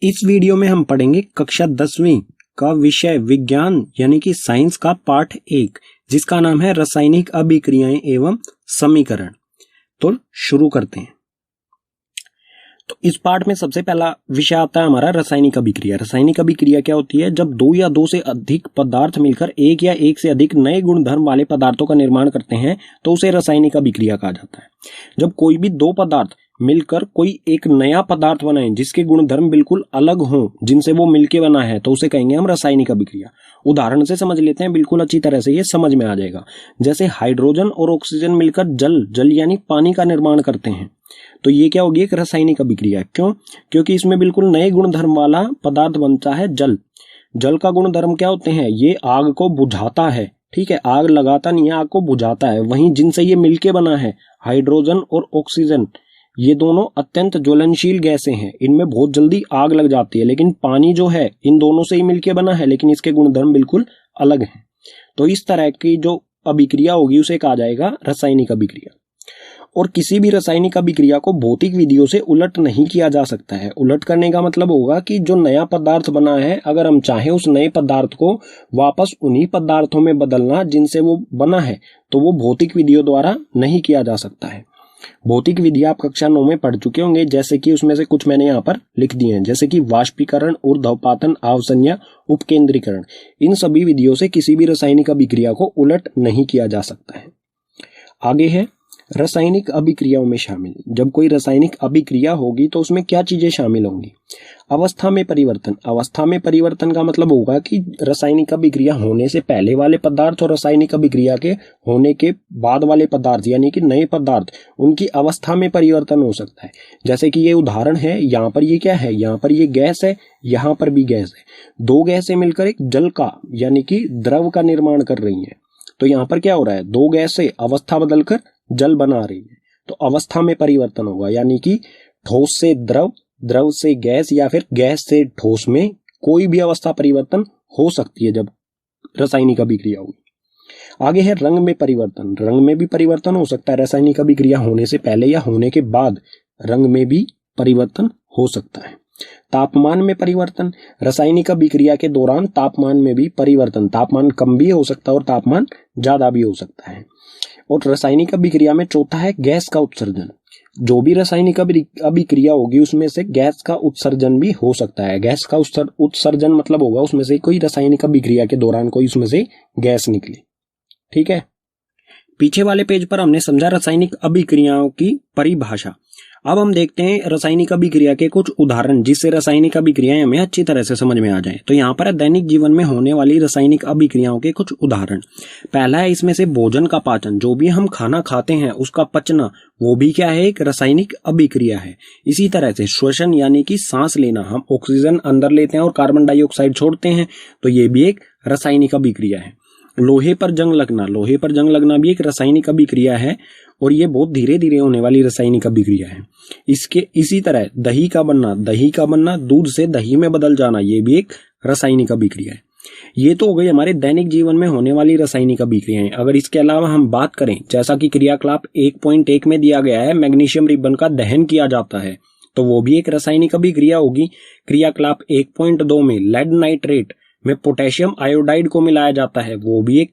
इस वीडियो में हम पढ़ेंगे कक्षा 10वीं का विषय विज्ञान यानी कि साइंस का पाठ 1 जिसका नाम है रासायनिक अभिक्रियाएं एवं समीकरण। तो शुरू करते हैं। तो इस पाठ में सबसे पहला विषय आता है हमारा रासायनिक अभिक्रिया। रासायनिक अभिक्रिया क्या होती है? जब दो या दो से अधिक पदार्थ मिलकर एक या एक से अधिक नए गुणधर्म वाले पदार्थों का निर्माण करते हैं तो उसे रासायनिक अभिक्रिया कहा जाता है। जब कोई भी दो पदार्थ मिलकर कोई एक नया पदार्थ बनाए जिसके गुणधर्म बिल्कुल अलग हों, जिनसे वो मिलके बना है, तो उसे कहेंगे हम रासायनिक अभिक्रिया। उदाहरण से समझ लेते हैं, बिल्कुल अच्छी तरह से ये समझ में आ जाएगा। जैसे हाइड्रोजन और ऑक्सीजन मिलकर जल यानी पानी का निर्माण करते हैं, तो ये क्या होगी? एक रासायनिक अभिक्रिया। क्यों? क्योंकि इसमें बिल्कुल नए गुणधर्म वाला पदार्थ बनता है जल। जल का गुणधर्म क्या होते हैं? ये आग को बुझाता है। ठीक है, आग लगाता नहीं है, आग को बुझाता है। वहीं जिनसे ये मिलके बना है हाइड्रोजन और ऑक्सीजन, ये दोनों अत्यंत ज्वलनशील गैसें हैं, इनमें बहुत जल्दी आग लग जाती है। लेकिन पानी जो है इन दोनों से ही मिलके बना है, लेकिन इसके गुणधर्म बिल्कुल अलग हैं। तो इस तरह की जो अभिक्रिया होगी उसे कहा जाएगा रासायनिक अभिक्रिया। और किसी भी रासायनिक अभिक्रिया को भौतिक विधियों से उलट नहीं किया जा सकता है। उलट करने का मतलब होगा कि जो नया पदार्थ बना है, अगर हम चाहें उस नए पदार्थ को वापस उन्हीं पदार्थों में बदलना जिनसे वो बना है, तो वो भौतिक विधियों द्वारा नहीं किया जा सकता है। भौतिक विधि आप कक्षा 9 में पढ़ चुके होंगे, जैसे कि उसमें से कुछ मैंने यहाँ पर लिख दिए हैं, जैसे कि वाष्पीकरण, ऊर्ध्वपातन, आवसंज्ञा, उपकेंद्रीकरण। इन सभी विधियों से किसी भी रासायनिक अभिक्रिया को उलट नहीं किया जा सकता है। आगे है रासायनिक अभिक्रियाओं में शामिल। जब कोई रासायनिक अभिक्रिया होगी तो उसमें क्या चीजें शामिल होंगी? अवस्था में परिवर्तन। अवस्था में परिवर्तन का मतलब होगा कि रासायनिक अभिक्रिया होने से पहले वाले पदार्थ और रासायनिक अभिक्रिया के होने के बाद वाले पदार्थ यानी कि नए पदार्थ, उनकी अवस्था में परिवर्तन हो सकता है। जैसे कि ये उदाहरण है, यहाँ पर ये क्या है? यहाँ पर ये गैस है, यहाँ पर भी गैस है। दो गैसें मिलकर एक जल का यानी कि द्रव का निर्माण कर रही है। तो यहाँ पर क्या हो रहा है? दो गैस से अवस्था बदलकर जल बना रही है, तो अवस्था में परिवर्तन होगा। यानी कि ठोस से द्रव, द्रव से गैस या फिर गैस से ठोस में कोई भी अवस्था परिवर्तन हो सकती है जब रासायनिक अभिक्रिया होगी। आगे है रंग में परिवर्तन। रंग में भी परिवर्तन हो सकता है। रासायनिक अभिक्रिया होने से पहले या होने के बाद रंग में भी परिवर्तन हो सकता है। तापमान में परिवर्तन। रासायनिक अभिक्रिया के दौरान तापमान में भी परिवर्तन, तापमान कम भी हो सकता है और तापमान ज्यादा भी हो सकता है। और रासायनिक अभिक्रिया में चौथा है गैस का उत्सर्जन। जो भी रासायनिक अभिक्रिया होगी उसमें से गैस का उत्सर्जन भी हो सकता है। गैस का उत्सर्जन मतलब होगा उसमें से कोई रासायनिक अभिक्रिया के दौरान कोई उसमें से गैस निकले। ठीक है, पीछे वाले पेज पर हमने समझा रासायनिक अभिक्रियाओं की परिभाषा। अब हम देखते हैं रासायनिक अभिक्रिया के कुछ उदाहरण जिससे रासायनिक अभिक्रियाएं हमें अच्छी तरह से समझ में आ जाए। तो यहाँ पर दैनिक जीवन में होने वाली रासायनिक अभिक्रियाओं के कुछ उदाहरण। पहला है इसमें से भोजन का पाचन। जो भी हम खाना खाते हैं उसका पचना, वो भी क्या है? एक रासायनिक अभिक्रिया है। इसी तरह से श्वसन यानी कि सांस लेना, हम ऑक्सीजन अंदर लेते हैं और कार्बन डाइऑक्साइड छोड़ते हैं, तो ये भी एक रासायनिक अभिक्रिया है। लोहे पर जंग लगना, लोहे पर जंग लगना भी एक रासायनिक अभिक्रिया है और ये बहुत धीरे धीरे होने वाली रासायनिक अभिक्रिया है। इसी तरह दही का बनना, दूध से दही में बदल जाना, ये भी एक रासायनिक अभिक्रिया है। ये तो हो गई हमारे दैनिक जीवन में होने वाली रासायनिक अभिक्रियाएं। अगर इसके अलावा हम बात करें, जैसा कि क्रियाकलाप 1.1 में दिया गया है, मैग्नीशियम रिबन का दहन किया जाता है, तो वो भी एक रासायनिक अभिक्रिया होगी। क्रियाकलाप 1.2 में लेड नाइट्रेट में पोटेशियम आयोडाइड को मिलाया जाता है, वो भी एक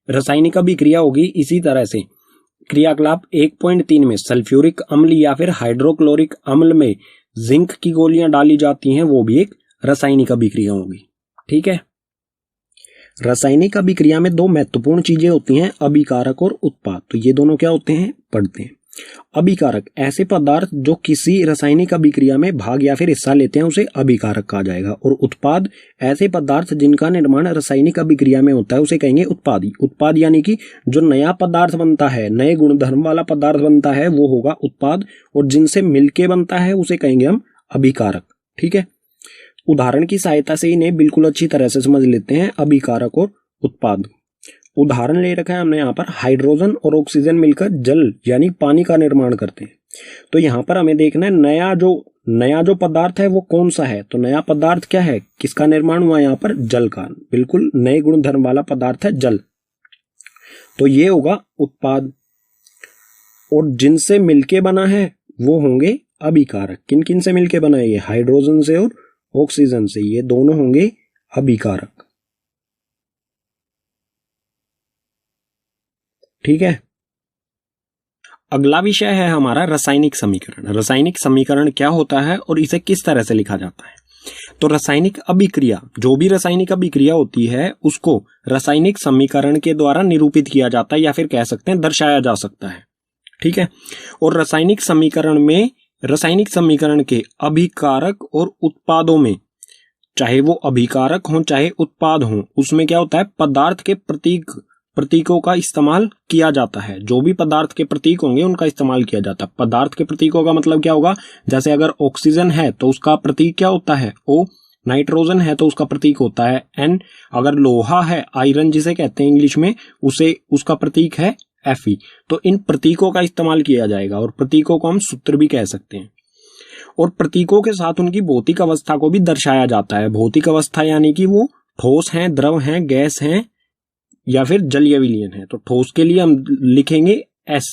रासायनिक अभिक्रिया होगी। इसी तरह से क्रियाकलाप 1.3 में सल्फ्यूरिक अम्ल या फिर हाइड्रोक्लोरिक अम्ल में जिंक की गोलियां डाली जाती हैं, वो भी एक रासायनिक अभिक्रिया होगी। ठीक है, रासायनिक अभिक्रिया में दो महत्वपूर्ण चीजें होती हैं, अभिकारक और उत्पाद। तो ये दोनों क्या होते हैं? पढ़ते हैं। अभिकारक ऐसे पदार्थ जो किसी रासायनिक अभिक्रिया में भाग या फिर हिस्सा लेते हैं, उसे अभिकारक कहा जाएगा। और उत्पाद ऐसे पदार्थ जिनका निर्माण रासायनिक अभिक्रिया में होता है, उसे कहेंगे उत्पादी। उत्पाद यानी कि जो नया पदार्थ बनता है, नए गुणधर्म वाला पदार्थ बनता है, वो होगा उत्पाद। और जिनसे मिलके बनता है उसे कहेंगे हम अभिकारक। ठीक है, उदाहरण की सहायता से इन्हें बिल्कुल अच्छी तरह से समझ लेते हैं, अभिकारक और उत्पाद। उदाहरण ले रखा है हमने यहाँ पर, हाइड्रोजन और ऑक्सीजन मिलकर जल यानी पानी का निर्माण करते हैं। तो यहाँ पर हमें देखना है नया जो पदार्थ है वो कौन सा है। तो नया पदार्थ क्या है? किसका निर्माण हुआ? यहाँ पर जल का, बिल्कुल नए गुणधर्म वाला पदार्थ है जल, तो ये होगा उत्पाद। और जिनसे मिलके बना है वो होंगे अभिकारक। किन किन से मिलके बना है? ये हाइड्रोजन से और ऑक्सीजन से, ये दोनों होंगे अभिकारक। ठीक है, अगला विषय है हमारा रासायनिक समीकरण। रासायनिक समीकरण क्या होता है और इसे किस तरह से लिखा जाता है? तो रासायनिक अभिक्रिया, जो भी रासायनिक अभिक्रिया होती है उसको रासायनिक समीकरण के द्वारा निरूपित किया जाता है या फिर कह सकते हैं दर्शाया जा सकता है। ठीक है, और रासायनिक समीकरण में रासायनिक समीकरण के अभिकारक और उत्पादों में, चाहे वो अभिकारक हो चाहे उत्पाद हो, उसमें क्या होता है, पदार्थ के प्रतीकों का इस्तेमाल किया जाता है। जो भी पदार्थ के प्रतीक होंगे उनका इस्तेमाल किया जाता है। पदार्थ के प्रतीकों का मतलब क्या होगा, जैसे अगर ऑक्सीजन है तो उसका प्रतीक क्या होता है, O। नाइट्रोजन है तो उसका प्रतीक होता है N। अगर लोहा है, आयरन जिसे कहते हैं इंग्लिश में, उसे उसका प्रतीक है Fe। तो इन प्रतीकों का इस्तेमाल किया जाएगा और प्रतीकों को हम सूत्र भी कह सकते हैं। और प्रतीकों के साथ उनकी भौतिक अवस्था को भी दर्शाया जाता है। भौतिक अवस्था यानी कि वो ठोस हैं, द्रव हैं, गैस हैं या फिर जलीय विलयन है। तो ठोस के लिए हम लिखेंगे S,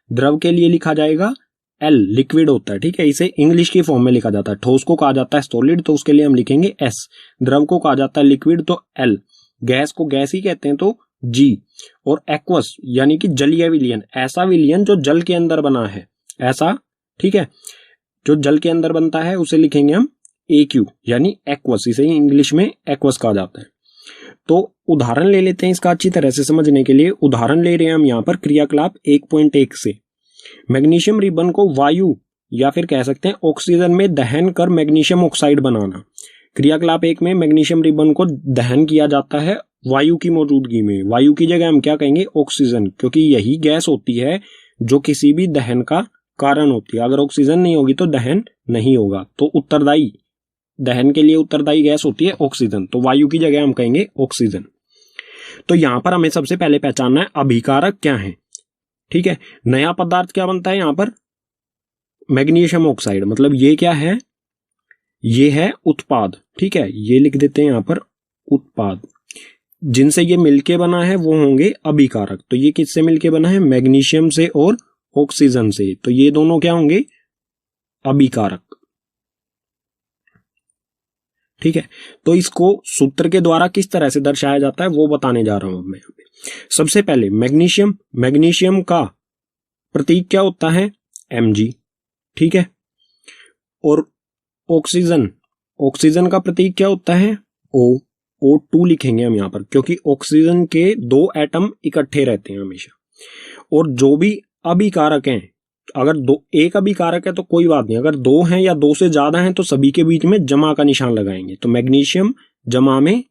द्रव के लिए लिखा जाएगा L, लिक्विड होता है। ठीक है, इसे इंग्लिश की फॉर्म में लिखा जाता है। ठोस को कहा जाता है सॉलिड, तो उसके लिए हम लिखेंगे S। द्रव को कहा जाता है लिक्विड, तो L। गैस को गैस ही कहते हैं तो G। और एक्वस यानी कि जलीय विलयन, ऐसा विलयन जो जल के अंदर बना है, ऐसा, ठीक है, जो जल के अंदर बनता है उसे लिखेंगे हम AQ यानी एक्वस। इसे इंग्लिश में एक्वस कहा जाता है। तो उदाहरण ले लेते हैं इसका अच्छी तरह से समझने के लिए। उदाहरण ले रहे हैं हम यहाँ पर क्रियाकलाप 1.1 से। मैग्नीशियम रिबन को वायु या फिर कह सकते हैं ऑक्सीजन में दहन कर मैग्नीशियम ऑक्साइड बनाना। क्रियाकलाप 1 में मैग्नीशियम रिबन को दहन किया जाता है वायु की मौजूदगी में। वायु की जगह हम क्या कहेंगे, ऑक्सीजन, क्योंकि यही गैस होती है जो किसी भी दहन का कारण होती है। अगर ऑक्सीजन नहीं होगी तो दहन नहीं होगा। तो उत्तरदायी, दहन के लिए उत्तरदायी गैस होती है ऑक्सीजन, तो वायु की जगह हम कहेंगे ऑक्सीजन। तो यहां पर हमें सबसे पहले पहचानना है अभिकारक क्या है। ठीक है, नया पदार्थ क्या बनता है यहां पर, मैग्नीशियम ऑक्साइड, मतलब ये क्या है, ये है उत्पाद। ठीक है, ये लिख देते हैं यहां पर उत्पाद। जिनसे ये मिलके बना है वो होंगे अभिकारक। तो ये किससे मिलके बना है, मैग्नीशियम से और ऑक्सीजन से, तो ये दोनों क्या होंगे, अभिकारक। ठीक है, तो इसको सूत्र के द्वारा किस तरह से दर्शाया जाता है वो बताने जा रहा हूं मैं। सबसे पहले मैग्नीशियम का प्रतीक क्या होता है, Mg। ठीक है, और ऑक्सीजन का प्रतीक क्या होता है, O2 लिखेंगे हम यहां पर, क्योंकि ऑक्सीजन के 2 एटम इकट्ठे रहते हैं हमेशा। और जो भी अभिकारक हैं, अगर एक अभिकारक है तो कोई बात नहीं, अगर 2 हैं या 2 से ज्यादा हैं तो सभी के बीच में जमा का निशान लगाएंगे। तो मैग्नीशियम जमा में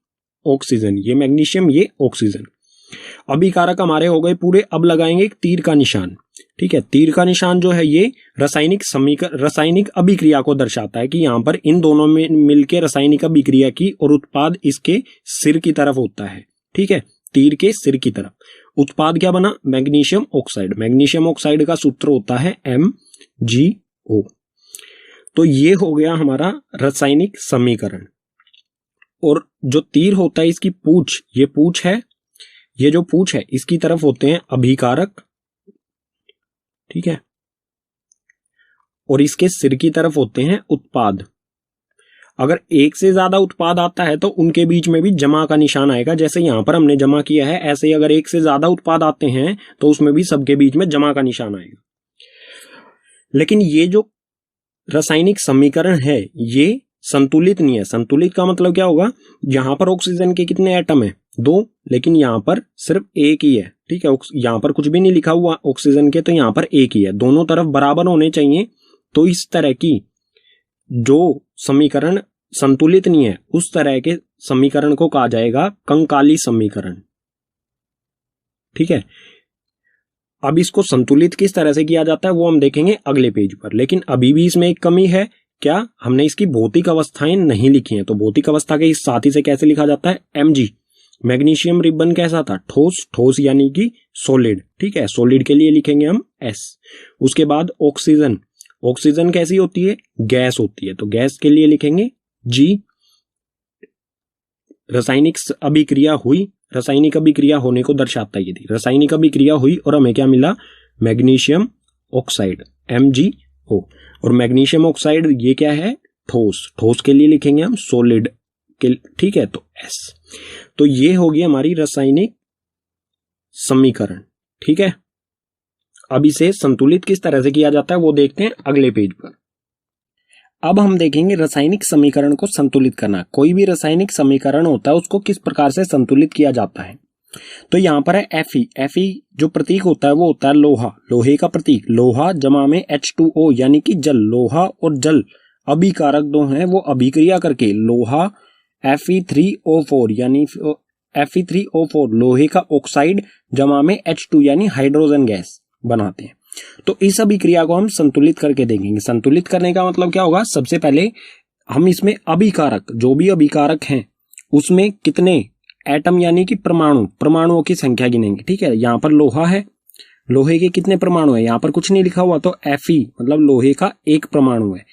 ऑक्सीजन, ये मैग्नीशियम ये ऑक्सीजन। अभिकारक हमारे हो गए पूरे। अब लगाएंगे एक तीर का निशान। ठीक है, तीर का निशान जो है ये रासायनिक अभिक्रिया को दर्शाता है कि यहां पर इन दोनों में मिलकर रासायनिक अभिक्रिया की और उत्पाद इसके सिर की तरफ होता है। ठीक है, तीर के सिर की तरफ उत्पाद क्या बना, मैग्नीशियम ऑक्साइड। मैग्नीशियम ऑक्साइड का सूत्र होता है MgO। तो ये हो गया हमारा रासायनिक समीकरण। और जो तीर होता है इसकी पूंछ, ये पूंछ है, ये जो पूंछ है इसकी तरफ होते हैं अभिकारक। ठीक है, और इसके सिर की तरफ होते हैं उत्पाद। अगर एक से ज्यादा उत्पाद आता है तो उनके बीच में भी जमा का निशान आएगा, जैसे यहां पर हमने जमा किया है, ऐसे ही अगर एक से ज्यादा उत्पाद आते हैं तो उसमें भी सबके बीच में जमा का निशान आएगा। लेकिन ये जो रासायनिक समीकरण है ये संतुलित नहीं है। संतुलित का मतलब क्या होगा, यहां पर ऑक्सीजन के कितने एटम है, 2, लेकिन यहां पर सिर्फ एक ही है। ठीक है, यहां पर कुछ भी नहीं लिखा हुआ ऑक्सीजन के, तो यहां पर एक ही है, दोनों तरफ बराबर होने चाहिए। तो इस तरह की जो समीकरण संतुलित नहीं है उस तरह के समीकरण को कहा जाएगा कंकाली समीकरण। ठीक है, अब इसको संतुलित किस तरह से किया जाता है वो हम देखेंगे अगले पेज पर। लेकिन अभी भी इसमें एक कमी है, क्या, हमने इसकी भौतिक अवस्थाएं नहीं लिखी हैं। तो भौतिक अवस्था के इस साथी से कैसे लिखा जाता है, Mg। मैग्नीशियम रिबन कैसा था, ठोस यानी कि सॉलिड। ठीक है, सॉलिड के लिए लिखेंगे हम S। उसके बाद ऑक्सीजन कैसी होती है, गैस होती है, तो गैस के लिए लिखेंगे G। रासायनिक अभिक्रिया हुई, रासायनिक अभिक्रिया होने को दर्शाता है। यदि रासायनिक अभिक्रिया हुई और हमें क्या मिला, मैग्नीशियम ऑक्साइड MgO। और मैग्नीशियम ऑक्साइड ये क्या है, ठोस, ठोस के लिए लिखेंगे हम सॉलिड के, ठीक है, तो S। तो ये होगी हमारी रासायनिक समीकरण, ठीक है। अब इसे संतुलित किस तरह से किया जाता है वो देखते हैं अगले पेज पर। अब हम देखेंगे रासायनिक समीकरण को संतुलित करना। कोई भी रासायनिक समीकरण होता है उसको किस प्रकार से संतुलित किया जाता है। तो यहाँ पर है Fe। Fe जो प्रतीक होता है वो होता है लोहा, लोहे का प्रतीक, लोहा जमा में H2O यानी कि जल। लोहा और जल अभिकारक दो हैं, वो अभिक्रिया करके लोहा Fe3O4 यानी Fe3O4 लोहे का ऑक्साइड जमा में H2 यानी हाइड्रोजन गैस बनाते हैं। तो इस अभिक्रिया को हम संतुलित करके देखेंगे। संतुलित करने का मतलब क्या होगा, सबसे पहले हम इसमें अभिकारक, जो भी अभिकारक हैं उसमें कितने एटम यानी कि परमाणुओं की संख्या गिनेंगे, ठीक है। यहाँ पर लोहा है, लोहे के कितने परमाणु है, यहाँ पर कुछ नहीं लिखा हुआ, तो Fe मतलब लोहे का एक परमाणु है।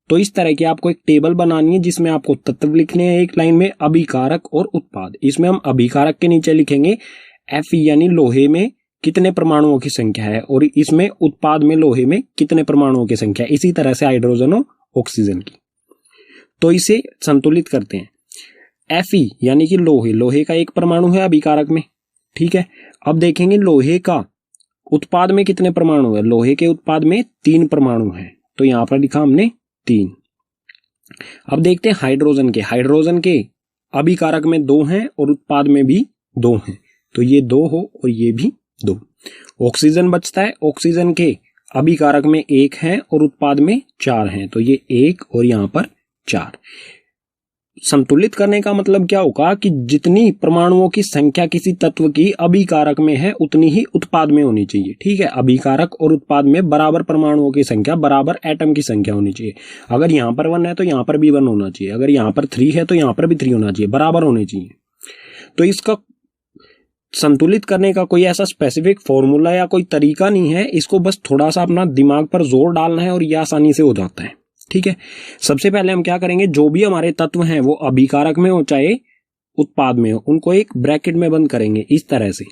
तो इस तरह की आपको एक टेबल बनानी है जिसमें आपको तत्व लिखने हैं एक लाइन में, अभिकारक और उत्पाद। इसमें हम अभिकारक के नीचे लिखेंगे Fe यानी लोहे में कितने परमाणुओं की संख्या है, और इसमें उत्पाद में लोहे में कितने परमाणुओं की संख्या है, इसी तरह से हाइड्रोजन और ऑक्सीजन की। तो इसे संतुलित करते हैं। Fe यानी कि लोहे का एक परमाणु है अभिकारक में, ठीक है। अब देखेंगे लोहे का उत्पाद में कितने परमाणु है। लोहे के उत्पाद में 3 परमाणु हैं, तो यहां पर लिखा हमने 3। अब देखते हैं हाइड्रोजन के। हाइड्रोजन के अभिकारक में 2 हैं और उत्पाद में भी 2 हैं, तो ये 2 हो और ये भी 2। ऑक्सीजन बचता है, ऑक्सीजन के अभिकारक में 1 है और उत्पाद में 4 हैं, तो ये 1 और यहां पर 4। संतुलित करने का मतलब क्या होगा कि जितनी परमाणुओं की संख्या किसी तत्व की अभिकारक में है उतनी ही उत्पाद में होनी चाहिए, ठीक है। अभिकारक और उत्पाद में बराबर परमाणुओं की संख्या, बराबर एटम की संख्या होनी चाहिए। अगर यहाँ पर 1 है तो यहाँ पर भी 1 होना चाहिए, अगर यहाँ पर 3 है तो यहाँ पर भी 3 होना चाहिए, बराबर होने चाहिए। तो इसका संतुलित करने का कोई ऐसा स्पेसिफिक फॉर्मूला या कोई तरीका नहीं है, इसको बस थोड़ा सा अपना दिमाग पर जोर डालना है और यह आसानी से हो जाता है, ठीक है। सबसे पहले हम क्या करेंगे, जो भी हमारे तत्व हैं वो अभिकारक में हो चाहे उत्पाद में हो, उनको एक ब्रैकेट में बंद करेंगे इस तरह से।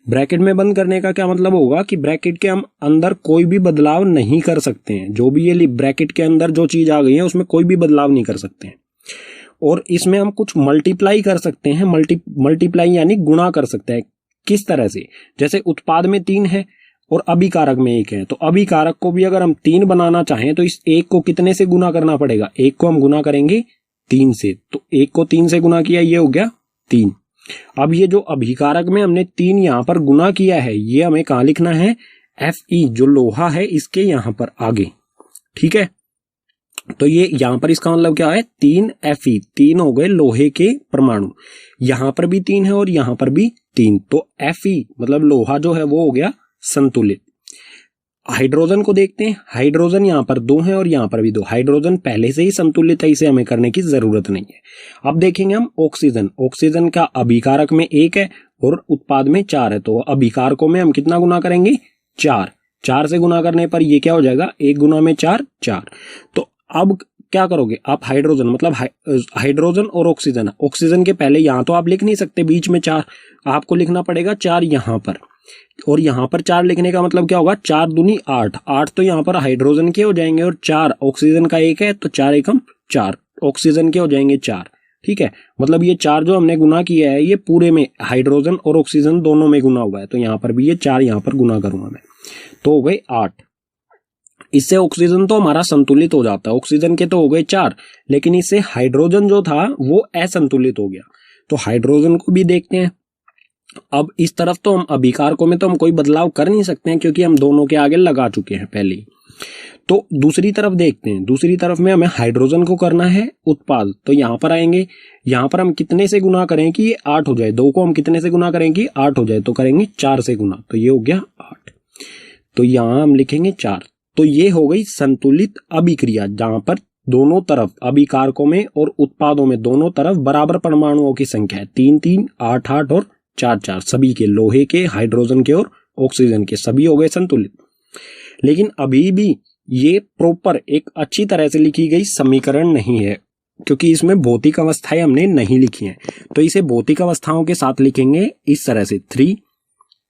ब्रैकेट में बंद करने का क्या मतलब होगा कि ब्रैकेट के हम अंदर कोई भी बदलाव नहीं कर सकते हैं। जो भी ये ब्रैकेट के अंदर जो चीज आ गई है उसमें कोई भी बदलाव नहीं कर सकते हैं। और इसमें हम कुछ मल्टीप्लाई कर सकते हैं, मल्टीप्लाई यानी गुणा कर सकते हैं। किस तरह से, जैसे उत्पाद में 3 है और अभिकारक में 1 है, तो अभिकारक को भी अगर हम 3 बनाना चाहें तो इस 1 को कितने से गुना करना पड़ेगा, 1 को हम गुना करेंगे 3 से, तो 1 को 3 से गुना किया, ये हो गया 3। अब ये जो अभिकारक में हमने 3 यहां पर गुना किया है, ये हमें कहां लिखना है, Fe जो लोहा है इसके यहां पर आगे, ठीक है। तो ये यहां पर इसका मतलब क्या है, 3 Fe, 3 हो गए लोहे के परमाणु, यहां पर भी 3 है और यहां पर भी 3, तो Fe मतलब लोहा जो है वो हो गया संतुलित। हाइड्रोजन को देखते हैं, हाइड्रोजन यहां पर 2 है और यहां पर भी 2, हाइड्रोजन पहले से ही संतुलित है, इसे हमें करने की जरूरत नहीं है। अब देखेंगे हम ऑक्सीजन। ऑक्सीजन का अभिकारक में 1 है और उत्पाद में 4 है, तो अभिकारकों में हम कितना गुना करेंगे, 4। 4 से गुना करने पर ये क्या हो जाएगा, 1 गुना में 4, 4। तो अब क्या करोगे आप, हाइड्रोजन मतलब हाइड्रोजन और ऑक्सीजन, ऑक्सीजन के पहले यहां तो आप लिख नहीं सकते बीच में 4, आपको लिखना पड़ेगा 4 यहां पर, और यहां पर 4 लिखने का मतलब क्या होगा, 4 दूनी 8, 8 तो यहां पर हाइड्रोजन के हो जाएंगे और 4 ऑक्सीजन का 1 है, तो 4 एकम 4 ऑक्सीजन के हो जाएंगे 4, ठीक है। मतलब ये 4 जो हमने गुना किया है ये पूरे में हाइड्रोजन और ऑक्सीजन दोनों में गुना हुआ है, तो यहां पर भी ये 4 यहां पर गुना करूंगा मैं, तो हो गए 8। इससे ऑक्सीजन तो हमारा संतुलित हो जाता है, ऑक्सीजन के तो हो गए 4, लेकिन इससे हाइड्रोजन जो था वो असंतुलित हो गया। तो हाइड्रोजन को भी देखते हैं। अब इस तरफ तो हम अभिकारकों में तो हम कोई बदलाव कर नहीं सकते हैं क्योंकि हम दोनों के आगे लगा चुके हैं पहले ही। तो दूसरी तरफ देखते हैं, दूसरी तरफ में हमें हाइड्रोजन को करना है उत्पाद, तो यहां पर आएंगे, यहां पर हम कितने से गुना करें कि ये 8 हो जाए, 2 को हम कितने से गुना करेंगे 8 हो जाए, तो करेंगे 4 से गुना, तो ये हो गया 8, तो यहां हम लिखेंगे 4। तो ये हो गई संतुलित अभिक्रिया, जहां पर दोनों तरफ अभिकारकों में और उत्पादों में दोनों तरफ बराबर परमाणुओं की संख्या है, 3 3 8 8 और 4 4, सभी के, लोहे के, हाइड्रोजन के और ऑक्सीजन के, सभी हो गए संतुलित। लेकिन अभी भी ये प्रॉपर एक अच्छी तरह से लिखी गई समीकरण नहीं है क्योंकि इसमें भौतिक अवस्थाएं हमने नहीं लिखी हैं, तो इसे भौतिक अवस्थाओं के साथ लिखेंगे इस तरह से 3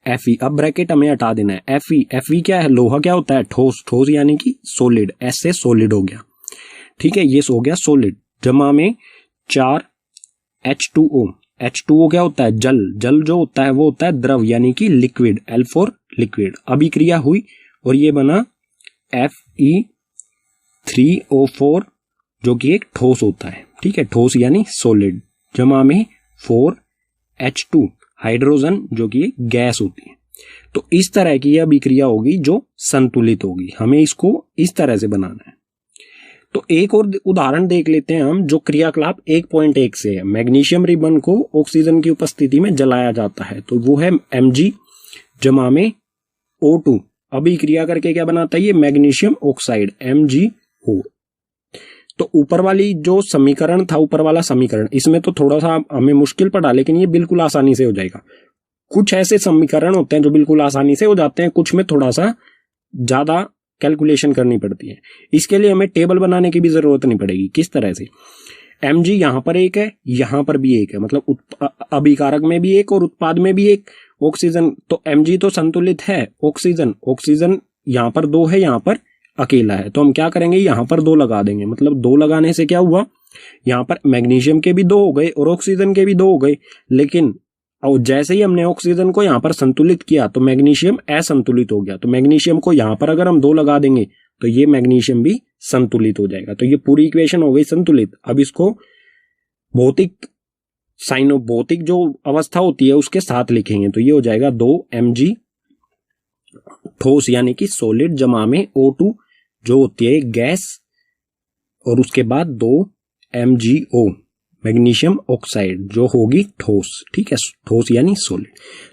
Fe। अब ब्रैकेट हमें हटा देना है। Fe क्या है, लोहा क्या होता है, ठोस, ठोस यानी कि सॉलिड, S से सॉलिड हो गया, ठीक है, ये हो गया सॉलिड, जमा में 4 H2O। H2O क्या होता है? जल। जल जो होता है वो होता है द्रव यानी कि लिक्विड, L फॉर लिक्विड। अभिक्रिया हुई और ये बना Fe3O4 जो कि एक ठोस होता है। ठीक है, ठोस यानी सॉलिड, जमा में 4H2 हाइड्रोजन जो कि एक गैस होती है। तो इस तरह की यह अभिक्रिया होगी जो संतुलित होगी। हमें इसको इस तरह से बनाना है। तो एक और उदाहरण देख लेते हैं हम, जो क्रियाकलाप 1.1 से है। मैग्नीशियम रिबन को ऑक्सीजन की उपस्थिति में जलाया जाता है, तो वो है Mg जमा में O2। अभिक्रिया करके क्या बनाता है ये? Magnesium oxide MgO। तो ऊपर वाली जो समीकरण था, ऊपर वाला समीकरण, इसमें तो थोड़ा सा हमें मुश्किल पड़ा, लेकिन ये बिल्कुल आसानी से हो जाएगा। कुछ ऐसे समीकरण होते हैं जो बिल्कुल आसानी से हो जाते हैं, कुछ में थोड़ा सा ज्यादा कैलकुलेशन करनी पड़ती है। इसके लिए हमें टेबल बनाने की भी जरूरत नहीं पड़ेगी। किस तरह से? Mg यहां पर एक है, यहां पर भी एक है, मतलब अभिकारक में भी एक और उत्पाद में भी एक। ऑक्सीजन तो Mg तो संतुलित है, ऑक्सीजन यहां पर 2 है, यहां पर अकेला है। तो हम क्या करेंगे? यहां पर 2 लगा देंगे। मतलब 2 लगाने से क्या हुआ? यहां पर मैग्नीशियम के भी 2 हो गए और ऑक्सीजन के भी 2 हो गए। लेकिन और जैसे ही हमने ऑक्सीजन को यहां पर संतुलित किया तो मैग्नीशियम असंतुलित हो गया। तो मैग्नीशियम को यहां पर अगर हम 2 लगा देंगे तो ये मैग्नीशियम भी संतुलित हो जाएगा। तो ये पूरी इक्वेशन हो गई संतुलित। अब इसको भौतिक भौतिक जो अवस्था होती है उसके साथ लिखेंगे, तो ये हो जाएगा 2Mg ठोस यानी कि सॉलिड जमा में O2 जो होती है गैस, और उसके बाद 2MgO मैग्नीशियम ऑक्साइड जो होगी ठोस। ठीक है, ठोस यानी सॉलिड।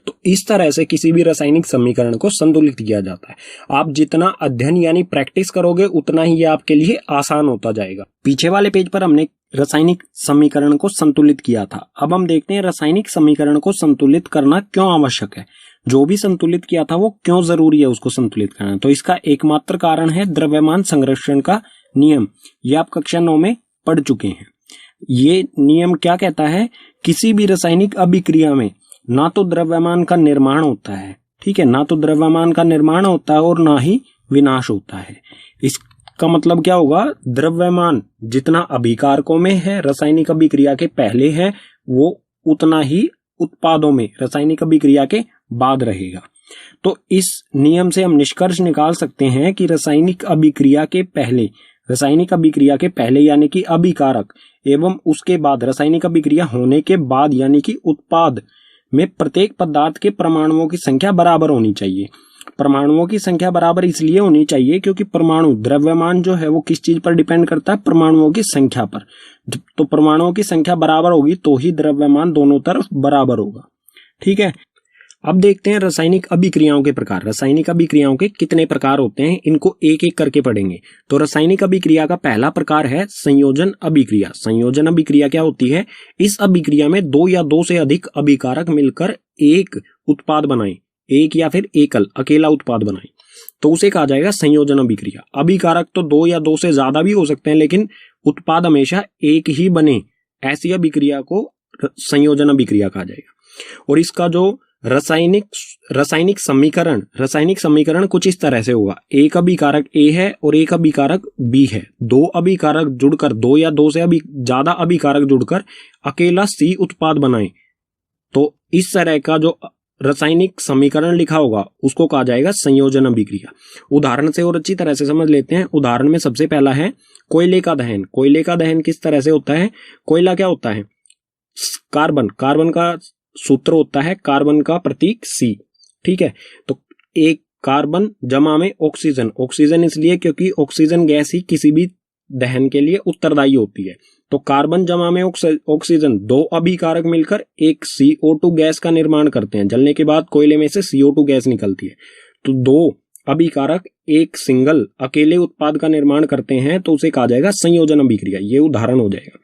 तो इस तरह से किसी भी रासायनिक समीकरण को संतुलित किया जाता है। आप जितना अध्ययन यानी प्रैक्टिस करोगे उतना ही ये आपके लिए आसान होता जाएगा। पीछे वाले पेज पर हमने रासायनिक समीकरण को संतुलित किया था। अब हम देखते हैं रासायनिक समीकरण को संतुलित करना क्यों आवश्यक है, जो भी संतुलित किया था वो क्यों जरूरी है उसको संतुलित करना। तो इसका एकमात्र कारण है द्रव्यमान संरक्षण का नियम। ये आप कक्षा 9 में पढ़ चुके हैं। ये नियम क्या कहता है? किसी भी रासायनिक अभिक्रिया में ना तो द्रव्यमान का निर्माण होता है, ठीक है, ना तो द्रव्यमान का निर्माण होता है और ना ही विनाश होता है। इसका मतलब क्या होगा? द्रव्यमान जितना अभिकारकों में है रासायनिक अभिक्रिया के पहले है, वो उतना ही उत्पादों में रासायनिक अभिक्रिया के बाद रहेगा। तो इस नियम से हम निष्कर्ष निकाल सकते हैं कि रासायनिक अभिक्रिया के पहले यानी कि अभिकारक एवं उसके बाद रासायनिक अभिक्रिया होने के बाद यानी कि उत्पाद में प्रत्येक पदार्थ के परमाणुओं की संख्या बराबर होनी चाहिए। परमाणुओं की संख्या बराबर इसलिए होनी चाहिए क्योंकि परमाणु द्रव्यमान जो है वो किस चीज पर डिपेंड करता है? परमाणुओं की संख्या पर। तो परमाणुओं की संख्या बराबर होगी तो ही द्रव्यमान दोनों तरफ बराबर होगा। ठीक है, अब देखते हैं रासायनिक अभिक्रियाओं के प्रकार। रासायनिक अभिक्रियाओं के कितने प्रकार होते हैं, इनको एक एक करके पढ़ेंगे। तो रासायनिक अभिक्रिया का पहला प्रकार है संयोजन अभिक्रिया। संयोजन अभिक्रिया क्या होती है? इस अभिक्रिया में 2 या 2 से अधिक अभिकारक मिलकर एक उत्पाद बनाएं, एक या फिर एकल अकेला उत्पाद बनाएं, तो उसे कहा जाएगा संयोजन अभिक्रिया। अभिकारक तो 2 या 2 से ज्यादा भी हो सकते हैं, लेकिन उत्पाद हमेशा एक ही बने, ऐसी अभिक्रिया को संयोजन अभिक्रिया कहा जाएगा। और इसका जो रासायनिक समीकरण कुछ इस तरह से होगा। एक अभिकारक A है और एक अभिकारक B है। 2 अभिकारक जुड़कर 2 या 2 से ज्यादा अभिकारक जुड़कर अकेला C उत्पाद बनाएं, तो इस तरह का जो रासायनिक समीकरण लिखा होगा उसको कहा जाएगा संयोजन अभिक्रिया। उदाहरण से और अच्छी तरह से समझ लेते हैं। उदाहरण में सबसे पहला है कोयले का दहन। कोयले का दहन किस तरह से होता है? कोयला क्या होता है? कार्बन का सूत्र होता है कार्बन का प्रतीक C। ठीक है, तो एक कार्बन जमा में ऑक्सीजन इसलिए क्योंकि ऑक्सीजन गैस ही किसी भी दहन के लिए उत्तरदायी होती है। तो कार्बन जमा में ऑक्सीजन, 2 अभिकारक मिलकर एक CO2 गैस का निर्माण करते हैं। जलने के बाद कोयले में से CO2 गैस निकलती है। तो 2 अभिकारक एक सिंगल अकेले उत्पाद का निर्माण करते हैं, तो उसे कहा जाएगा संयोजन अभिक्रिया। ये उदाहरण हो जाएगा।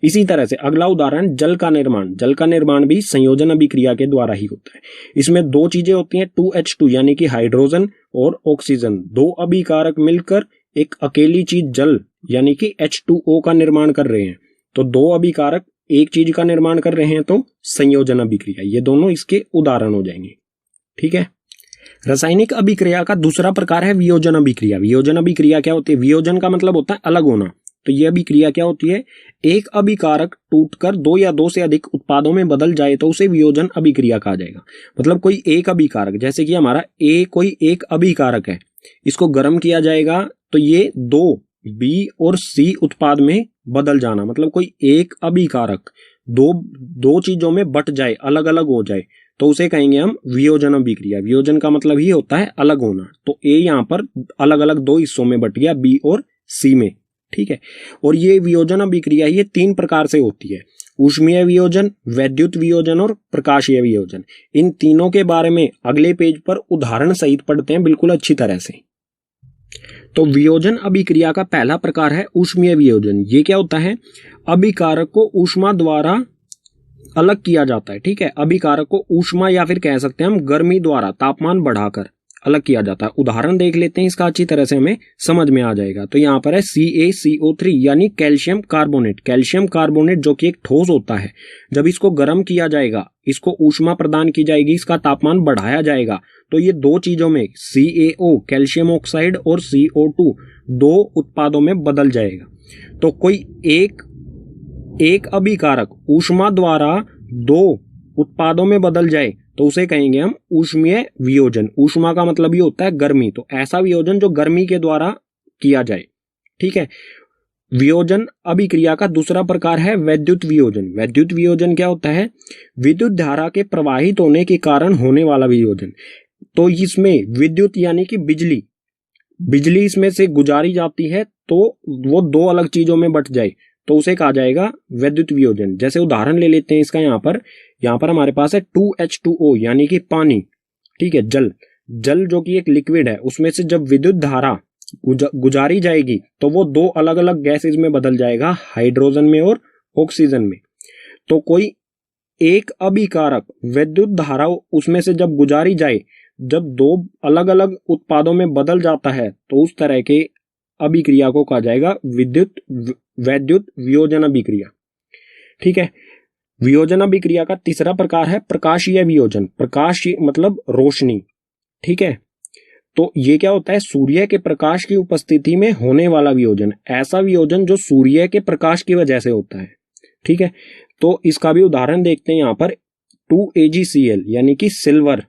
इसी तरह से अगला उदाहरण जल का निर्माण। जल का निर्माण भी संयोजन अभिक्रिया के द्वारा ही होता है। इसमें 2 चीजें होती हैं, 2H2 यानी कि हाइड्रोजन और ऑक्सीजन। 2 अभिकारक मिलकर एक अकेली चीज जल यानी कि H2O का निर्माण कर रहे हैं। तो 2 अभिकारक एक चीज का निर्माण कर रहे हैं तो संयोजन अभिक्रिया। ये दोनों इसके उदाहरण हो जाएंगे। ठीक है, रासायनिक अभिक्रिया का दूसरा प्रकार है वियोजन अभिक्रिया। वियोजन अभिक्रिया क्या होती है? वियोजन का मतलब होता है अलग होना। तो ये अभिक्रिया क्या होती है, एक अभिकारक टूटकर दो या दो से अधिक उत्पादों में बदल जाए तो उसे वियोजन अभिक्रिया कहा जाएगा। मतलब कोई एक अभिकारक, जैसे कि हमारा ए कोई एक अभिकारक है, इसको गर्म किया जाएगा तो ये दो बी और सी उत्पाद में बदल जाना, मतलब कोई एक अभिकारक दो चीजों में बट जाए, अलग अलग हो जाए, तो उसे कहेंगे हम वियोजन अभिक्रिया। वियोजन का मतलब ही होता है अलग होना। तो ए यहाँ पर अलग अलग दो हिस्सों में बट गया, बी और सी में, ठीक है। और ये वियोजन अभिक्रिया ये तीन प्रकार से होती है, ऊष्मीय वियोजन, वैद्युत वियोजन और प्रकाशीय वियोजन। इन तीनों के बारे में अगले पेज पर उदाहरण सहित पढ़ते हैं बिल्कुल अच्छी तरह से। तो वियोजन अभिक्रिया का पहला प्रकार है ऊष्मीय वियोजन। ये क्या होता है, अभिकारक को ऊष्मा द्वारा अलग किया जाता है, ठीक है। अभिकारक को ऊष्मा या फिर कह सकते हैं हम गर्मी द्वारा तापमान बढ़ाकर अलग किया जाता है। उदाहरण देख लेते हैं इसका, अच्छी तरह से हमें समझ में आ जाएगा। तो यहाँ पर है CaCO3 यानी कैल्शियम कार्बोनेट। कैल्शियम कार्बोनेट जो कि एक ठोस होता है, जब इसको गर्म किया जाएगा, इसको ऊष्मा प्रदान की जाएगी, इसका तापमान बढ़ाया जाएगा, तो ये दो चीजों में CaO कैल्शियम ऑक्साइड और CO2 दो उत्पादों में बदल जाएगा। तो कोई एक अभिकारक ऊष्मा द्वारा दो उत्पादों में बदल जाए तो उसे कहेंगे हम ऊष्मीय वियोजन। ऊष्मा का मतलब ये होता है गर्मी, तो ऐसा वियोजन जो गर्मी के द्वारा किया जाए, ठीक है। वियोजन अभिक्रिया का दूसरा प्रकार है वैद्युत वियोजन। वैद्युत वियोजन क्या होता है, विद्युत धारा के प्रवाहित होने के कारण होने वाला वियोजन। तो इसमें विद्युत यानी कि बिजली इसमें से गुजारी जाती है, तो वो दो अलग चीजों में बट जाए तो उसे कहा जाएगा वैद्युत वियोजन। जैसे उदाहरण ले लेते हैं इसका, यहाँ पर हमारे पास है 2H2O यानी कि पानी, ठीक है। जल जो कि एक लिक्विड है, उसमें से जब विद्युत धारा गुजारी जाएगी तो वो दो अलग अलग गैसेज में बदल जाएगा, हाइड्रोजन में और ऑक्सीजन में। तो कोई एक अभिकारक विद्युत धारा उसमें से जब गुजारी जाए, जब दो अलग अलग उत्पादों में बदल जाता है, तो उस तरह के अभिक्रिया को कहा जाएगा वैद्युत वियोजन अभिक्रिया, ठीक है। वियोजन अभिक्रिया का तीसरा प्रकार है प्रकाशीय वियोजन। प्रकाश मतलब रोशनी, ठीक है। तो ये क्या होता है, सूर्य के प्रकाश की उपस्थिति में होने वाला वियोजन। ऐसा वियोजन जो सूर्य के प्रकाश की वजह से होता है, ठीक है। तो इसका भी उदाहरण देखते हैं यहाँ पर 2AgCl यानी कि सिल्वर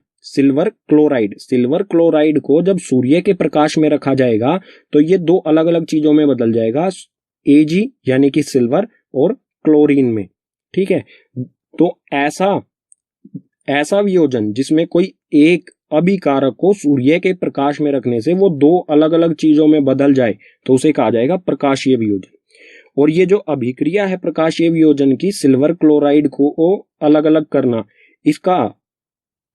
क्लोराइड को जब सूर्य के प्रकाश में रखा जाएगा तो ये दो अलग अलग चीजों में बदल जाएगा, Ag यानी कि सिल्वर और क्लोरीन में, ठीक है। तो ऐसा वियोजन जिसमें कोई एक अभिकारक को सूर्य के प्रकाश में रखने से वो दो अलग अलग चीजों में बदल जाए तो उसे कहा जाएगा प्रकाशीय वियोजन। और ये जो अभिक्रिया है प्रकाशीय वियोजन की, सिल्वर क्लोराइड को अलग अलग करना, इसका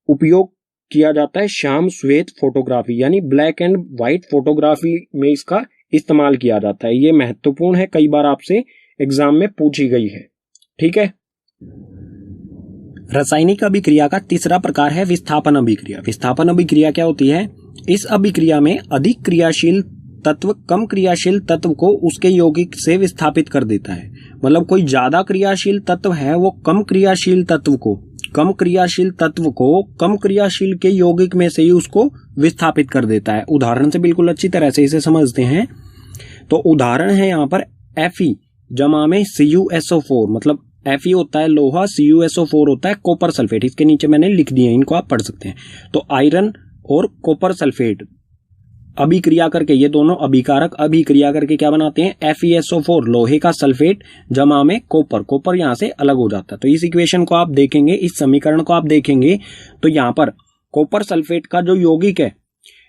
उपयोग किया जाता है श्याम श्वेत फोटोग्राफी यानी ब्लैक एंड व्हाइट फोटोग्राफी में इसका इस्तेमाल किया जाता है। ये महत्वपूर्ण है, कई बार आपसे एग्जाम में पूछी गई है, ठीक है। रासायनिक अभिक्रिया का तीसरा प्रकार है विस्थापन अभिक्रिया। विस्थापन अभिक्रिया क्या होती है, इस अभिक्रिया में अधिक क्रियाशील तत्व कम क्रियाशील तत्व को उसके यौगिक से विस्थापित कर देता है। मतलब कोई ज्यादा क्रियाशील तत्व है वो कम क्रियाशील तत्व को कम क्रियाशील के यौगिक में से ही उसको विस्थापित कर देता है। उदाहरण से बिल्कुल अच्छी तरह से इसे समझते हैं। तो उदाहरण है यहाँ पर Fe जमा में CuSO4, मतलब Fe होता है लोहा, CuSO4 होता है कॉपर सल्फेट। इसके नीचे मैंने लिख दिए, इनको आप पढ़ सकते हैं। तो आयरन और कॉपर सल्फेट अभिक्रिया करके, ये दोनों अभिकारक अभिक्रिया करके क्या बनाते हैं, FeSO4 लोहे का सल्फेट जमा में कॉपर यहाँ से अलग हो जाता है। तो इस इक्वेशन को आप देखेंगे, इस समीकरण को आप देखेंगे तो यहाँ पर कॉपर सल्फेट का जो यौगिक है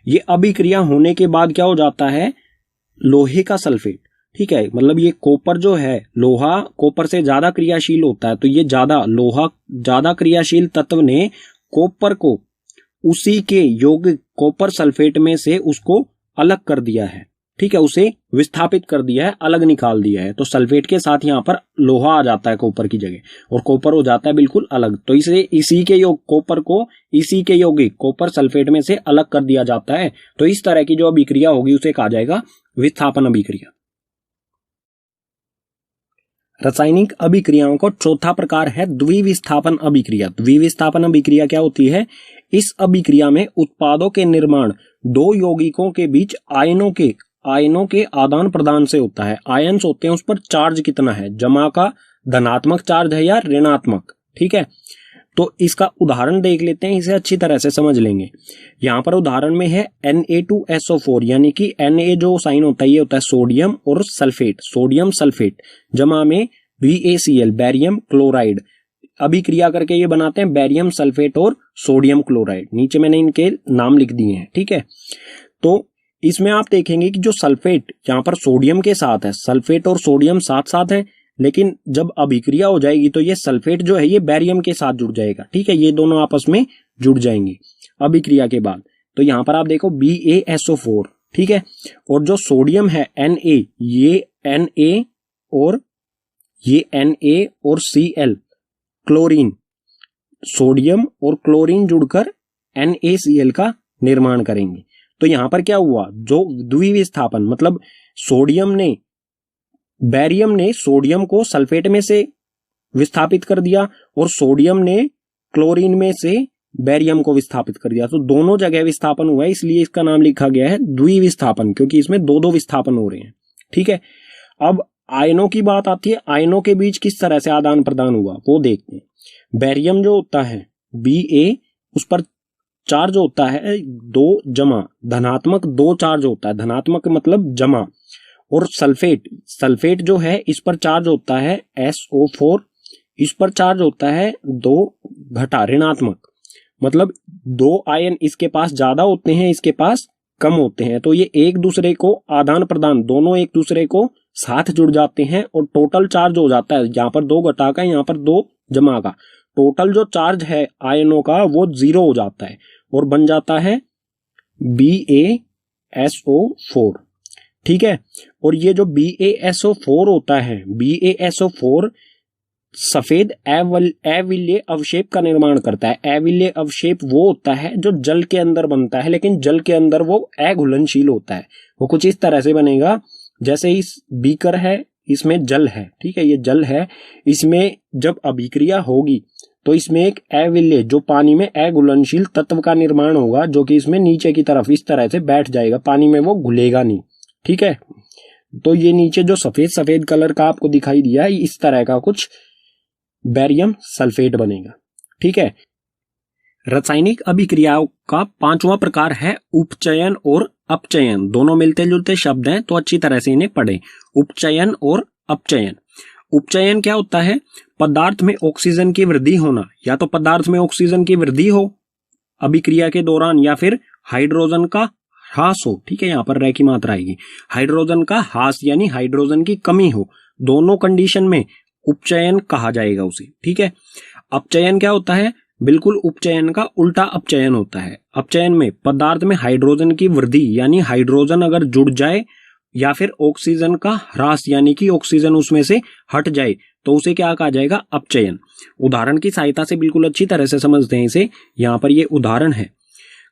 ये अभिक्रिया होने के बाद क्या हो जाता है, लोहे का सल्फेट, ठीक है। मतलब ये कॉपर जो है, लोहा कॉपर से ज्यादा क्रियाशील होता है, तो ये लोहा ज्यादा क्रियाशील तत्व ने कॉपर को उसी के यौगिक कॉपर सल्फेट में से उसको अलग कर दिया है, ठीक है। उसे विस्थापित कर दिया है, अलग निकाल दिया है। तो सल्फेट के साथ यहाँ पर लोहा आ जाता है कॉपर की जगह और कॉपर हो जाता है बिल्कुल अलग। तो इसी के कॉपर को इसी के यौगिक कॉपर सल्फेट में से अलग कर दिया जाता है। तो इस तरह की जो अभिक्रिया होगी उसे कहा जाएगा विस्थापन अभिक्रिया। रासायनिक अभिक्रियाओं का चौथा प्रकार है द्विविस्थापन अभिक्रिया। द्विविस्थापन अभिक्रिया क्या होती है, इस अभिक्रिया में उत्पादों के निर्माण दो यौगिकों के बीच आयनों के आयनों के आदान प्रदान से होता है। आयन्स होते हैं, उस पर चार्ज कितना है, जमा का धनात्मक चार्ज है या ऋणात्मक। ठीक है, तो इसका उदाहरण देख लेते हैं, इसे अच्छी तरह से समझ लेंगे। यहाँ पर उदाहरण में है Na2SO4, यानी कि Na जो साइन होता है ये होता है सोडियम और सल्फेट, सोडियम सल्फेट, जमा में BaCl बैरियम क्लोराइड, अभिक्रिया करके ये बनाते हैं बैरियम सल्फेट और सोडियम क्लोराइड। नीचे मैंने इनके नाम लिख दिए हैं। ठीक है, तो इसमें आप देखेंगे कि जो सल्फेट यहाँ पर सोडियम के साथ है, सल्फेट और सोडियम साथ साथ है, लेकिन जब अभिक्रिया हो जाएगी तो ये सल्फेट जो है ये बैरियम के साथ जुड़ जाएगा। ठीक है, ये दोनों आपस में जुड़ जाएंगे अभिक्रिया के बाद। तो यहाँ पर आप देखो BaSO4, ठीक है, और जो सोडियम है Na, ये Na और ये Na और Cl क्लोरीन, सोडियम और क्लोरीन जुड़कर NaCl का निर्माण करेंगे। तो यहां पर क्या हुआ, जो द्विविस्थापन मतलब बैरियम ने सोडियम को सल्फेट में से विस्थापित कर दिया और सोडियम ने क्लोरीन में से बैरियम को विस्थापित कर दिया। तो दोनों जगह विस्थापन हुआ है, इसलिए इसका नाम लिखा गया है द्विविस्थापन, क्योंकि इसमें दो दो विस्थापन हो रहे हैं। ठीक है, अब आयनों की बात आती है, आयनों के बीच किस तरह से आदान प्रदान हुआ वो देखते हैं। बैरियम जो होता है Ba, उस पर चार्ज होता है 2 जमा, धनात्मक 2 चार्ज होता है, धनात्मक मतलब जमा। और सल्फेट जो है इस पर चार्ज होता है SO4, इस पर चार्ज होता है 2 घटा ऋणात्मक, मतलब 2 आयन इसके पास ज्यादा होते हैं, इसके पास कम होते हैं। तो ये एक दूसरे को आदान प्रदान, दोनों एक दूसरे को साथ जुड़ जाते हैं और टोटल चार्ज हो जाता है, यहाँ पर 2 घटा का, यहाँ पर 2 जमा का, टोटल जो चार्ज है आयनों का वो 0 हो जाता है और बन जाता है BaSO4। ठीक है, और ये जो BaSO4 होता है, BaSO4 सफेद अविल्य अवशेप का निर्माण करता है। अविल्य अवशेप वो होता है जो जल के अंदर बनता है, लेकिन जल के अंदर वो अघुलनशील होता है। वो कुछ इस तरह से बनेगा, जैसे इस बीकर है, इसमें जल है, ठीक है, ये जल है, इसमें जब अभिक्रिया होगी तो इसमें एक अविल्य जो पानी में अघुलनशील तत्व का निर्माण होगा, जो कि इसमें नीचे की तरफ इस तरह से बैठ जाएगा, पानी में वो घुलेगा नहीं। ठीक है, तो ये नीचे जो सफेद सफेद कलर का आपको दिखाई दिया है, इस तरह का कुछ बैरियम सल्फेट बनेगा। ठीक है, रासायनिक अभिक्रियाओं का 5वां प्रकार है उपचयन और अपचयन। दोनों मिलते जुलते शब्द हैं, तो अच्छी तरह से इन्हें पढ़ें। उपचयन और अपचयन। उपचयन क्या होता है, पदार्थ में ऑक्सीजन की वृद्धि होना, या तो पदार्थ में ऑक्सीजन की वृद्धि हो अभिक्रिया के दौरान, या फिर हाइड्रोजन का ह्रास हो। ठीक है, यहां पर रह की मात्रा आएगी, हाइड्रोजन का ह्रास यानी हाइड्रोजन की कमी हो, दोनों कंडीशन में उपचयन कहा जाएगा उसे। ठीक है, अपचयन क्या होता है, बिल्कुल उपचयन का उल्टा अपचयन होता है। अपचयन में पदार्थ में हाइड्रोजन की वृद्धि यानी हाइड्रोजन अगर जुड़ जाए, या फिर ऑक्सीजन का ह्रास यानी कि ऑक्सीजन उसमें से हट जाए, तो उसे क्या कहा जाएगा, अपचयन। उदाहरण की सहायता से बिल्कुल अच्छी तरह से समझते हैं इसे। यहां पर ये उदाहरण है,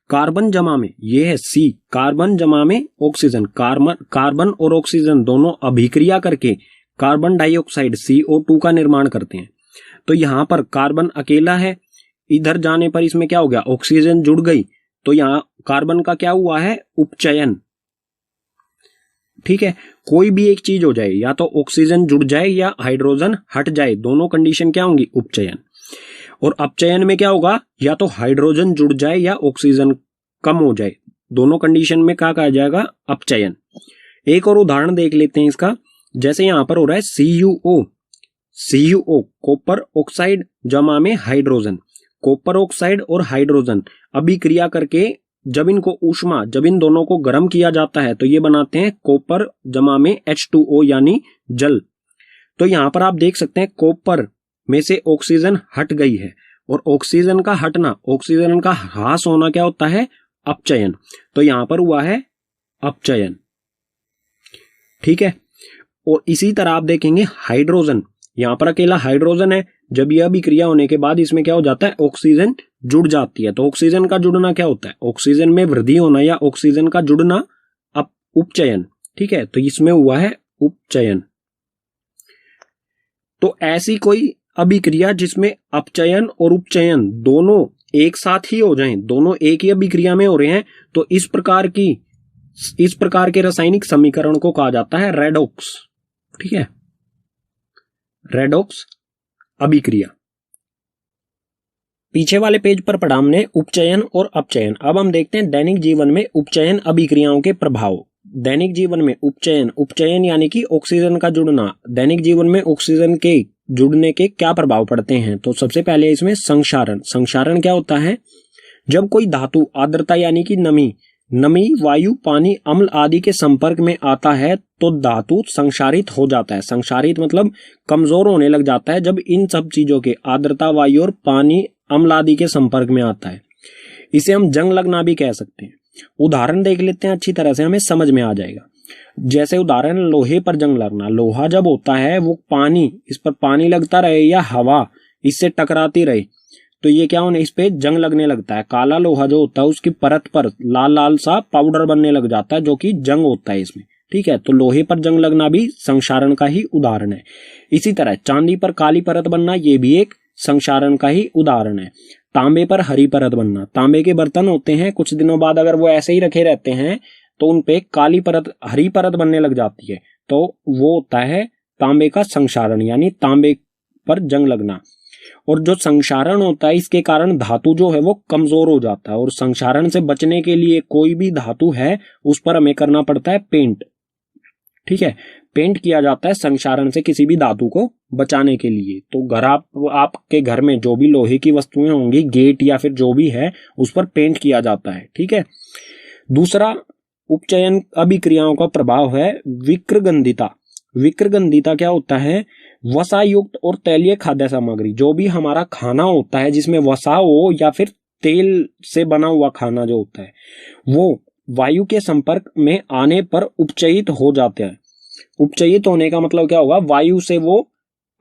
कार्बन जमा में, ये है C, कार्बन जमा में ऑक्सीजन, कार्बन और ऑक्सीजन दोनों अभिक्रिया करके कार्बन डाइऑक्साइड CO2 का निर्माण करते हैं। तो यहां पर कार्बन अकेला है, इधर जाने पर इसमें क्या हो गया, ऑक्सीजन जुड़ गई, तो यहां कार्बन का क्या हुआ है, उपचयन। ठीक है, कोई भी एक चीज हो जाए, या तो ऑक्सीजन जुड़ जाए या हाइड्रोजन हट जाए, दोनों कंडीशन क्या होंगी, उपचयन। और अपचयन में क्या होगा, या तो हाइड्रोजन जुड़ जाए या ऑक्सीजन कम हो जाए, दोनों कंडीशन में क्या कहा जाएगा, अपचयन। एक और उदाहरण देख लेते हैं इसका, जैसे यहां पर हो रहा है CuO, कॉपर ऑक्साइड जमा में हाइड्रोजन, कॉपर ऑक्साइड और हाइड्रोजन अभिक्रिया करके जब इन दोनों को गर्म किया जाता है तो ये बनाते हैं कॉपर जमा में H2O यानी जल। तो यहां पर आप देख सकते हैं कॉपर में से ऑक्सीजन हट गई है, और ऑक्सीजन का हटना, ऑक्सीजन का ह्रास होना क्या होता है, अपचयन। तो यहां पर हुआ है अपचयन। ठीक है, और इसी तरह आप देखेंगे हाइड्रोजन, यहां पर अकेला हाइड्रोजन है, जब यह अभिक्रिया होने के बाद इसमें क्या हो जाता है, ऑक्सीजन जुड़ जाती है। तो ऑक्सीजन का जुड़ना क्या होता है, ऑक्सीजन में वृद्धि होना या ऑक्सीजन का जुड़ना उपचयन। ठीक है, तो इसमें हुआ है उपचयन। तो ऐसी कोई अभिक्रिया जिसमें अपचयन और उपचयन दोनों एक साथ ही हो जाएं, दोनों एक ही अभिक्रिया में हो रहे हैं, तो इस प्रकार की इस प्रकार के रासायनिक समीकरण को कहा जाता है रेडॉक्स। ठीक है, रेडॉक्स अभिक्रिया। पीछे वाले पेज पर पढ़ा हमने उपचयन और अपचयन। अब हम देखते हैं दैनिक जीवन में उपचयन अभिक्रियाओं के प्रभाव। दैनिक जीवन में उपचयन, उपचयन यानी कि ऑक्सीजन का जुड़ना, दैनिक जीवन में ऑक्सीजन के जुड़ने के क्या प्रभाव पड़ते हैं। तो सबसे पहले इसमें संक्षारण। संक्षारण क्या होता है? जब कोई धातु आर्द्रता यानी कि नमी वायु, पानी, अम्ल आदि के संपर्क में आता है तो धातु संक्षारित हो जाता है। संक्षारित मतलब कमजोर होने लग जाता है जब इन सब चीजों के आर्द्रता, वायु और पानी, अम्ल आदि के संपर्क में आता है। इसे हम जंग लगना भी कह सकते हैं। उदाहरण देख लेते हैं, अच्छी तरह से हमें समझ में आ जाएगा। जैसे उदाहरण, लोहे पर जंग लगना। लोहा जब होता है वो पानी, इस पर पानी लगता रहे या हवा इससे टकराती रहे तो ये क्या होने, इस पे जंग लगने लगता है। काला लोहा जो होता है उसकी परत पर लाल लाल सा पाउडर बनने लग जाता है जो कि जंग होता है इसमें। ठीक है, तो लोहे पर जंग लगना भी संक्षारण का ही उदाहरण है। इसी तरह चांदी पर काली परत बनना, ये भी एक संक्षारण का ही उदाहरण है। तांबे पर हरी परत बनना। तांबे के बर्तन होते हैं, कुछ दिनों बाद अगर वो ऐसे ही रखे रहते हैं तो उनपे काली परत, हरी परत बनने लग जाती है, तो वो होता है तांबे का संक्षारण, यानी तांबे पर जंग लगना। और जो संक्षारण होता है इसके कारण धातु जो है वो कमजोर हो जाता है। और संक्षारण से बचने के लिए कोई भी धातु है उस पर हमें करना पड़ता है पेंट। ठीक है, पेंट किया जाता है संक्षारण से किसी भी धातु को बचाने के लिए। तो आपके घर में जो भी लोहे की वस्तुएं होंगी, गेट या फिर जो भी है, उस पर पेंट किया जाता है। ठीक है, दूसरा उपचयन अभिक्रियाओं का प्रभाव है विक्रगंधिता। विक्रगंधिता क्या होता है? वसा युक्त और तैलीय खाद्य सामग्री, जो भी हमारा खाना होता है जिसमें वसा हो या फिर तेल से बना हुआ खाना जो होता है, वो वायु के संपर्क में आने पर उपचयित हो जाते हैं। उपचयित होने का मतलब क्या होगा? वायु से वो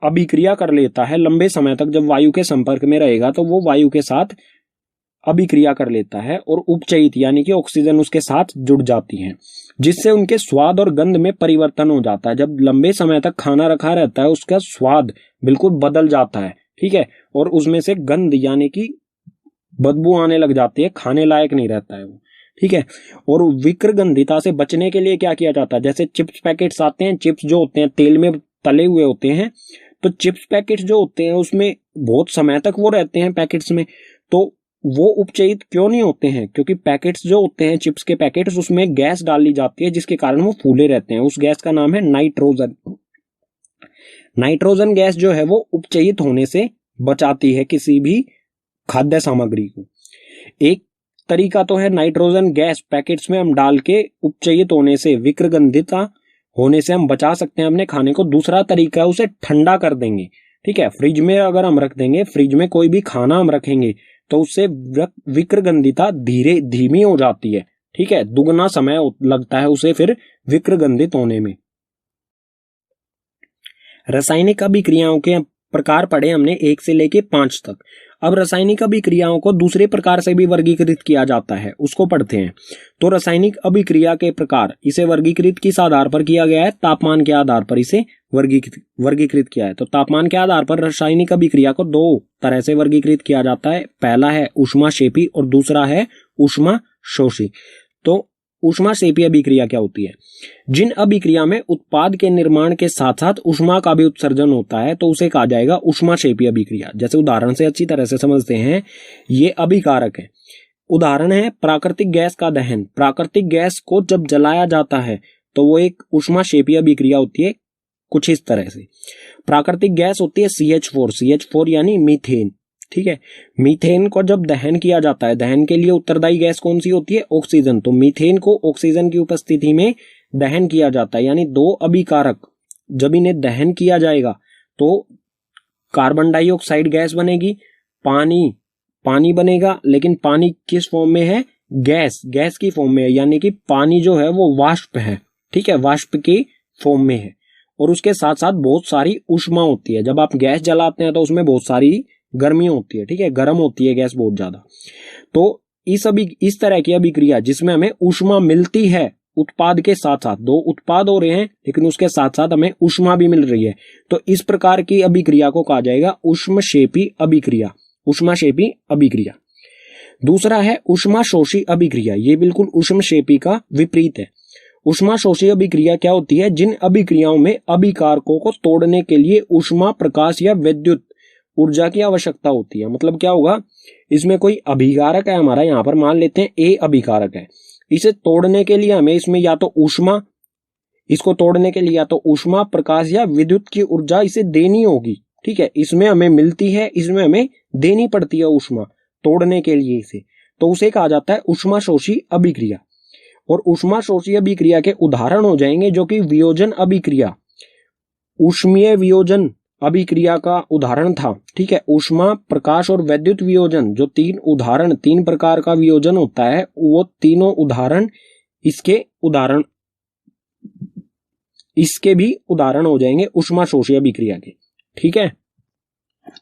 अभिक्रिया कर लेता है। लंबे समय तक जब वायु के संपर्क में रहेगा तो वो वायु के साथ अभिक्रिया कर लेता है और उपचयित यानी कि ऑक्सीजन उसके साथ जुड़ जाती है, जिससे उनके स्वाद और गंध में परिवर्तन हो जाता है। जब लंबे समय तक खाना रखा रहता है उसका स्वाद बिल्कुल बदल जाता है। ठीक है, और उसमें से गंध यानी कि बदबू आने लग जाती है, खाने लायक नहीं रहता है वो। ठीक है, और विक्रगंधिता से बचने के लिए क्या किया जाता है? जैसे चिप्स पैकेट्स आते हैं, चिप्स जो होते हैं तेल में तले हुए होते हैं, तो चिप्स पैकेट्स जो होते हैं उसमें बहुत समय तक वो रहते हैं पैकेट्स में, तो वो उपचयित क्यों नहीं होते हैं? क्योंकि पैकेट्स जो होते हैं, चिप्स के पैकेट्स, उसमें गैस डाली जाती है जिसके कारण वो फूले रहते हैं। उस गैस का नाम है नाइट्रोजन। नाइट्रोजन गैस जो है वो उपचयित होने से बचाती है किसी भी खाद्य सामग्री को। एक तरीका तो है नाइट्रोजन गैस पैकेट्स में हम डाल के उपचयित होने से, विक्रगंधिता होने से हम बचा सकते हैं अपने खाने को। दूसरा तरीका है उसे ठंडा कर देंगे। ठीक है, फ्रिज में अगर हम रख देंगे, फ्रिज में कोई भी खाना हम रखेंगे तो उससे विक्रगंधिता धीमी हो जाती है। ठीक है, दुगना समय लगता है उसे फिर विक्रगंधित होने में। रासायनिक अभिक्रियाओं के प्रकार पढ़े हमने 1 से लेके 5 तक। अब रासायनिक अभिक्रियाओं को दूसरे प्रकार से भी वर्गीकृत किया जाता है, उसको पढ़ते हैं। तो रासायनिक अभिक्रिया के प्रकार, इसे वर्गीकृत किस आधार पर किया गया है? तापमान के आधार पर इसे वर्गीकृत किया है। तो तापमान के आधार पर रासायनिक अभिक्रिया को 2 तरह से वर्गीकृत किया जाता है। पहला है ऊष्माक्षेपी और दूसरा है ऊष्माशोषी। तो ऊष्माक्षेपी अभिक्रिया क्या होती है? जिन अभिक्रिया में उत्पाद के निर्माण के साथ साथ ऊष्मा का भी उत्सर्जन होता है तो उसे कहा जाएगा ऊष्माक्षेपी अभिक्रिया। जैसे उदाहरण से अच्छी तरह से समझते हैं, ये अभिकारक है। उदाहरण है प्राकृतिक गैस का दहन। प्राकृतिक गैस को जब जलाया जाता है तो वो एक ऊष्माक्षेपी अभिक्रिया होती है कुछ इस तरह से। प्राकृतिक गैस होती है CH4 यानी मीथेन। ठीक है, मीथेन को जब दहन किया जाता है, दहन के लिए उत्तरदायी गैस कौन सी होती है? ऑक्सीजन। तो मीथेन को ऑक्सीजन की उपस्थिति में दहन किया जाता है, यानी 2 अभिकारक जब इन्हें दहन किया जाएगा तो कार्बन डाइऑक्साइड गैस बनेगी, पानी बनेगा, लेकिन पानी किस फॉर्म में है? गैस की फॉर्म में है, यानी कि पानी जो है वो वाष्प है। ठीक है, वाष्प की फॉर्म में है और उसके साथ साथ बहुत सारी ऊष्मा होती है। जब आप गैस जलाते हैं तो उसमें बहुत सारी गर्मी होती है। ठीक है, गर्म होती है गैस बहुत ज्यादा। तो इस तरह की अभिक्रिया जिसमें हमें ऊष्मा मिलती है उत्पाद के साथ साथ, 2 उत्पाद हो रहे हैं लेकिन उसके साथ साथ हमें ऊष्मा भी मिल रही है, तो इस प्रकार की अभिक्रिया को कहा जाएगा ऊष्मक्षेपी अभिक्रिया। ऊष्माक्षेपी अभिक्रिया। दूसरा है ऊष्माशोषी अभिक्रिया, ये बिल्कुल ऊष्मक्षेपी का विपरीत है। ऊष्माशोषी अभिक्रिया क्या होती है? जिन अभिक्रियाओं में अभिकारकों को तोड़ने के लिए ऊष्मा, प्रकाश या विद्युत ऊर्जा की आवश्यकता होती है। मतलब क्या होगा, इसमें कोई अभिकारक है हमारा, यहाँ पर मान लेते हैं ए अभिकारक है, इसे तोड़ने के लिए हमें इसमें या तो ऊष्मा, इसको तोड़ने के लिए या तो ऊष्मा, प्रकाश या विद्युत की ऊर्जा इसे देनी होगी। ठीक है, इसमें हमें मिलती है, इसमें हमें देनी पड़ती है ऊष्मा तोड़ने के लिए इसे, तो उसे कहा जाता है ऊष्माशोषी अभिक्रिया। और ऊष्माशोषी अभिक्रिया के उदाहरण हो जाएंगे जो कि वियोजन अभिक्रिया, ऊष्मीय वियोजन अभिक्रिया का उदाहरण था। ठीक है, ऊष्मा, प्रकाश और विद्युत वियोजन, जो तीन प्रकार का वियोजन होता है, वो तीनों उदाहरण इसके भी उदाहरण हो जाएंगे ऊष्माशोषी अभिक्रिया के। ठीक है,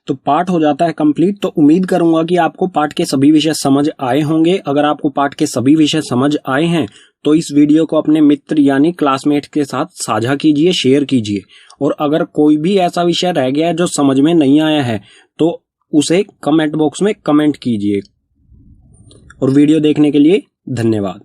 तो पाठ हो जाता है कंप्लीट। तो उम्मीद करूंगा कि आपको पाठ के सभी विषय समझ आए होंगे। अगर आपको पाठ के सभी विषय समझ आए हैं तो इस वीडियो को अपने मित्र यानी क्लासमेट के साथ साझा कीजिए, शेयर कीजिए। और अगर कोई भी ऐसा विषय रह गया है जो समझ में नहीं आया है तो उसे कमेंट बॉक्स में कमेंट कीजिए। और वीडियो देखने के लिए धन्यवाद।